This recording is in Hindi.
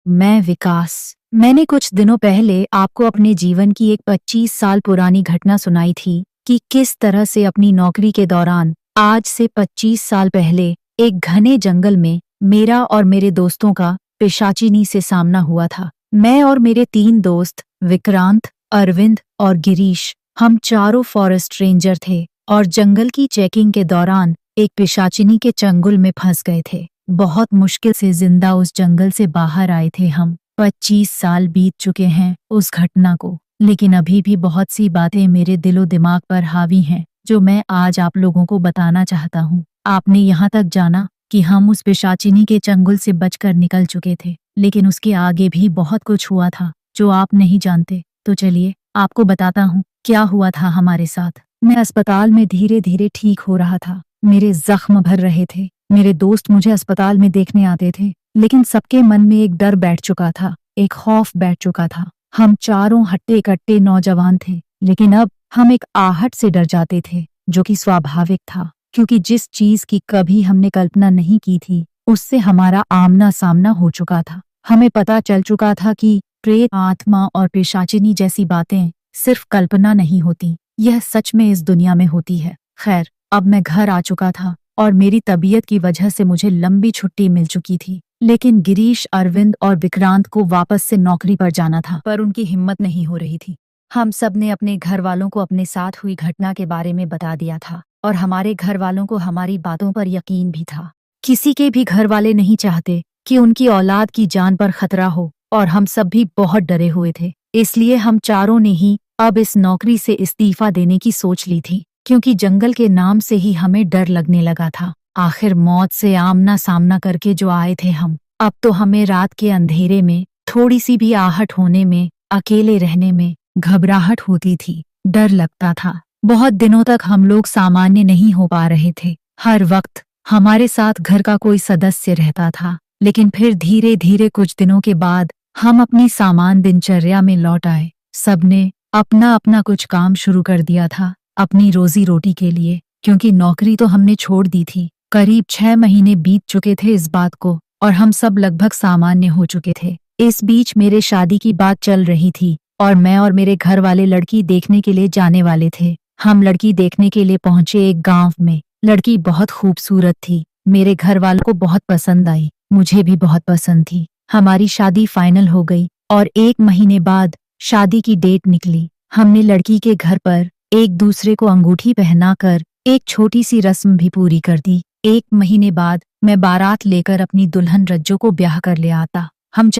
मैं विकास। मैंने कुछ दिनों पहले आपको अपने जीवन की एक 25 साल पुरानी घटना सुनाई थी कि किस तरह से अपनी नौकरी के दौरान आज से 25 साल पहले एक घने जंगल में मेरा और मेरे दोस्तों का पिशाचिनी से सामना हुआ था। मैं और मेरे 3 दोस्त विक्रांत, अरविंद और गिरीश, हम चारों फॉरेस्ट रेंजर थे और जंगल की चेकिंग के दौरान एक पिशाचिनी के चंगुल में फंस गए थे। बहुत मुश्किल से जिंदा उस जंगल से बाहर आए थे हम। 25 साल बीत चुके हैं उस घटना को, लेकिन अभी भी बहुत सी बातें मेरे दिलो दिमाग पर हावी हैं जो मैं आज आप लोगों को बताना चाहता हूँ। आपने यहाँ तक जाना कि हम उस पिशाचिनी के चंगुल से बचकर निकल चुके थे, लेकिन उसके आगे भी बहुत कुछ हुआ था जो आप नहीं जानते। तो चलिए आपको बताता हूँ क्या हुआ था हमारे साथ। मैं अस्पताल में धीरे धीरे ठीक हो रहा था। मेरे जख्म भर रहे थे। मेरे दोस्त मुझे अस्पताल में देखने आते थे, लेकिन सबके मन में एक डर बैठ चुका था, एक खौफ बैठ चुका था। हम चारों हट्टे कट्टे नौजवान थे, लेकिन अब हम एक आहट से डर जाते थे, जो कि स्वाभाविक था, क्योंकि जिस चीज की कभी हमने कल्पना नहीं की थी उससे हमारा आमना सामना हो चुका था। हमें पता चल चुका था कि प्रेत, आत्मा और पिशाचिनी जैसी बातें सिर्फ कल्पना नहीं होती, यह सच में इस दुनिया में होती है। खैर, अब मैं घर आ चुका था और मेरी तबीयत की वजह से मुझे लंबी छुट्टी मिल चुकी थी, लेकिन गिरीश, अरविंद और विक्रांत को वापस से नौकरी पर जाना था, पर उनकी हिम्मत नहीं हो रही थी। हम सब ने अपने घर वालों को अपने साथ हुई घटना के बारे में बता दिया था और हमारे घर वालों को हमारी बातों पर यकीन भी था। किसी के भी घर वाले नहीं चाहते कि उनकी औलाद की जान पर खतरा हो, और हम सब भी बहुत डरे हुए थे। इसलिए हम चारों ने ही अब इस नौकरी से इस्तीफा देने की सोच ली थी, क्योंकि जंगल के नाम से ही हमें डर लगने लगा था। आखिर मौत से आमना सामना करके जो आए थे हम, अब तो हमें रात के अंधेरे में थोड़ी सी भी आहट होने में, अकेले रहने में घबराहट होती थी, डर लगता था। बहुत दिनों तक हम लोग सामान्य नहीं हो पा रहे थे। हर वक्त हमारे साथ घर का कोई सदस्य रहता था, लेकिन फिर धीरे धीरे कुछ दिनों के बाद हम अपनी सामान्य दिनचर्या में लौट आए। सबने अपना अपना कुछ काम शुरू कर दिया था अपनी रोजी रोटी के लिए, क्योंकि नौकरी तो हमने छोड़ दी थी। करीब 6 महीने बीत चुके थे इस बात को, और हम सब लगभग सामान्य हो चुके थे। इस बीच मेरे शादी की बात चल रही थी और मैं और मेरे घर वाले लड़की देखने के लिए जाने वाले थे। हम लड़की देखने के लिए पहुंचे एक गांव में। लड़की बहुत खूबसूरत थी, मेरे घर वालों को बहुत पसंद आई, मुझे भी बहुत पसंद थी। हमारी शादी फाइनल हो गई और 1 महीने बाद शादी की डेट निकली। हमने लड़की के घर पर एक दूसरे को अंगूठी पहनाकर एक छोटी सी रस्म भी पूरी कर दी। 1 महीने बाद मैं बारात लेकर अपनी दुल्हन रज्जो को ब्याह कर ले आता।